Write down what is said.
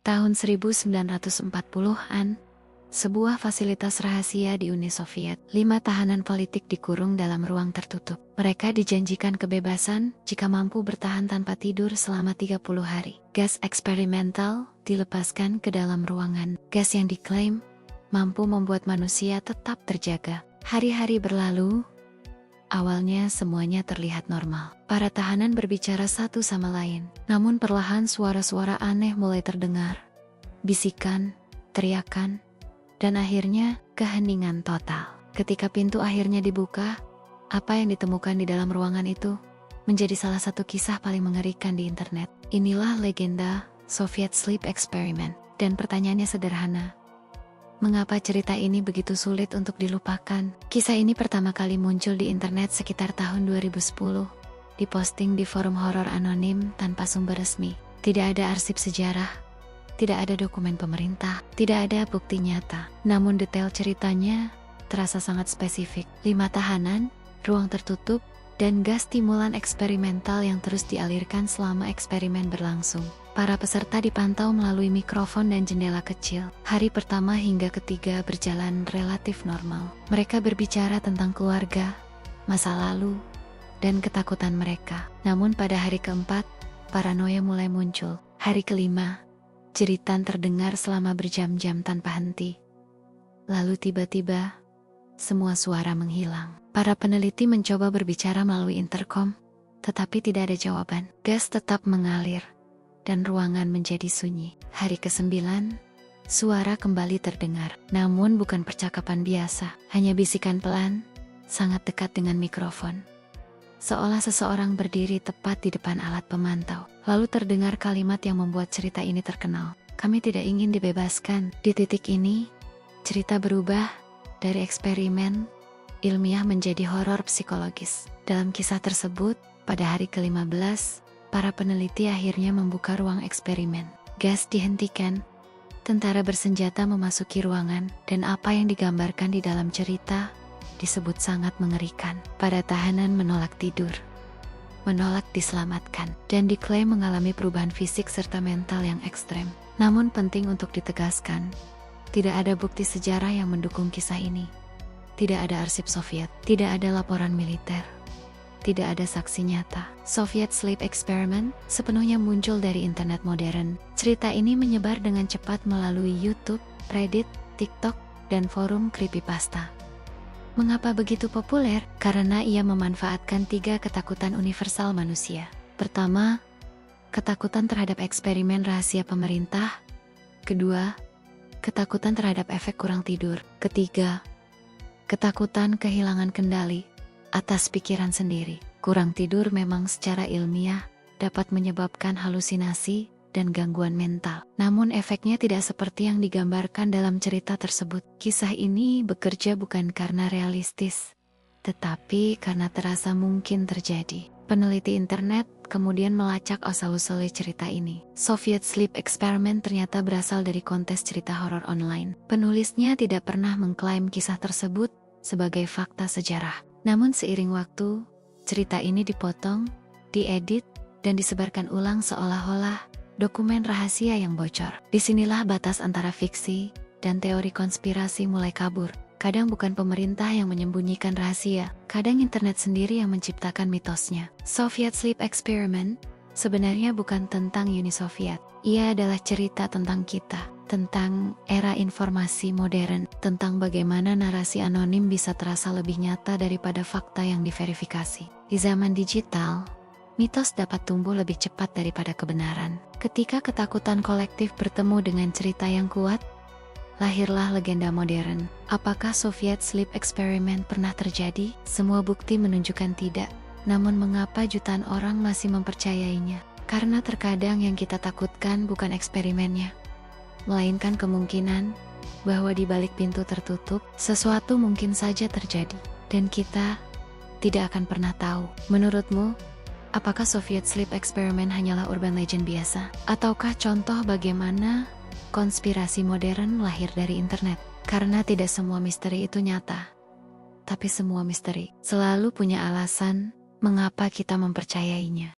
Tahun 1940-an, sebuah fasilitas rahasia di Uni Soviet. 5 tahanan politik dikurung dalam ruang tertutup. Mereka dijanjikan kebebasan jika mampu bertahan tanpa tidur selama 30 hari. Gas eksperimental dilepaskan ke dalam ruangan. Gas yang diklaim mampu membuat manusia tetap terjaga. Hari-hari berlalu. Awalnya semuanya terlihat normal. Para tahanan berbicara satu sama lain. Namun perlahan suara-suara aneh mulai terdengar. Bisikan, teriakan, dan akhirnya keheningan total. Ketika pintu akhirnya dibuka, apa yang ditemukan di dalam ruangan itu menjadi salah satu kisah paling mengerikan di internet. Inilah legenda Soviet Sleep Experiment. Dan pertanyaannya sederhana. Mengapa cerita ini begitu sulit untuk dilupakan? Kisah ini pertama kali muncul di internet sekitar tahun 2010, diposting di forum horor anonim tanpa sumber resmi. Tidak ada arsip sejarah, tidak ada dokumen pemerintah, tidak ada bukti nyata. Namun detail ceritanya terasa sangat spesifik. 5 tahanan, ruang tertutup, dan gas stimulan eksperimental yang terus dialirkan selama eksperimen berlangsung. Para peserta dipantau melalui mikrofon dan jendela kecil. Hari pertama hingga ketiga berjalan relatif normal. Mereka berbicara tentang keluarga, masa lalu, dan ketakutan mereka. Namun pada hari keempat, paranoia mulai muncul. Hari kelima, jeritan terdengar selama berjam-jam tanpa henti. Lalu tiba-tiba, semua suara menghilang. Para peneliti mencoba berbicara melalui intercom, tetapi tidak ada jawaban. Gas tetap mengalir, dan ruangan menjadi sunyi. Hari ke-9, suara kembali terdengar. Namun bukan percakapan biasa, hanya bisikan pelan, sangat dekat dengan mikrofon. Seolah seseorang berdiri tepat di depan alat pemantau. Lalu terdengar kalimat yang membuat cerita ini terkenal. Kami tidak ingin dibebaskan. Di titik ini, cerita berubah dari eksperimen ilmiah menjadi horor psikologis. Dalam kisah tersebut, pada hari ke-15, para peneliti akhirnya membuka ruang eksperimen. Gas dihentikan, tentara bersenjata memasuki ruangan, dan apa yang digambarkan di dalam cerita disebut sangat mengerikan. Para tahanan menolak tidur, menolak diselamatkan, dan diklaim mengalami perubahan fisik serta mental yang ekstrem. Namun penting untuk ditegaskan, tidak ada bukti sejarah yang mendukung kisah ini. Tidak ada arsip Soviet, tidak ada laporan militer, tidak ada saksi nyata. Soviet Sleep Experiment sepenuhnya muncul dari internet modern. Cerita ini menyebar dengan cepat melalui YouTube, Reddit, TikTok, dan forum creepypasta. Mengapa begitu populer? Karena ia memanfaatkan 3 ketakutan universal manusia. Pertama, ketakutan terhadap eksperimen rahasia pemerintah. Kedua, ketakutan terhadap efek kurang tidur. Ketiga, ketakutan kehilangan kendali atas pikiran sendiri. Kurang tidur memang secara ilmiah dapat menyebabkan halusinasi dan gangguan mental. Namun efeknya tidak seperti yang digambarkan dalam cerita tersebut. Kisah ini bekerja bukan karena realistis, tetapi karena terasa mungkin terjadi. Peneliti internet kemudian melacak asal-usul cerita ini. Soviet Sleep Experiment ternyata berasal dari kontes cerita horor online. Penulisnya tidak pernah mengklaim kisah tersebut sebagai fakta sejarah. Namun seiring waktu, cerita ini dipotong, diedit, dan disebarkan ulang seolah-olah dokumen rahasia yang bocor. Disinilah batas antara fiksi dan teori konspirasi mulai kabur. Kadang bukan pemerintah yang menyembunyikan rahasia, kadang internet sendiri yang menciptakan mitosnya. Soviet Sleep Experiment sebenarnya bukan tentang Uni Soviet. Ia adalah cerita tentang kita, tentang era informasi modern, tentang bagaimana narasi anonim bisa terasa lebih nyata daripada fakta yang diverifikasi. Di zaman digital, mitos dapat tumbuh lebih cepat daripada kebenaran. Ketika ketakutan kolektif bertemu dengan cerita yang kuat, lahirlah legenda modern. Apakah Soviet Sleep Experiment pernah terjadi? Semua bukti menunjukkan tidak. Namun mengapa jutaan orang masih mempercayainya? Karena terkadang yang kita takutkan bukan eksperimennya, melainkan kemungkinan bahwa di balik pintu tertutup, sesuatu mungkin saja terjadi, dan kita tidak akan pernah tahu. Menurutmu, apakah Soviet Sleep Experiment hanyalah urban legend biasa? Ataukah contoh bagaimana konspirasi modern lahir dari internet? Karena tidak semua misteri itu nyata, tapi semua misteri selalu punya alasan mengapa kita mempercayainya.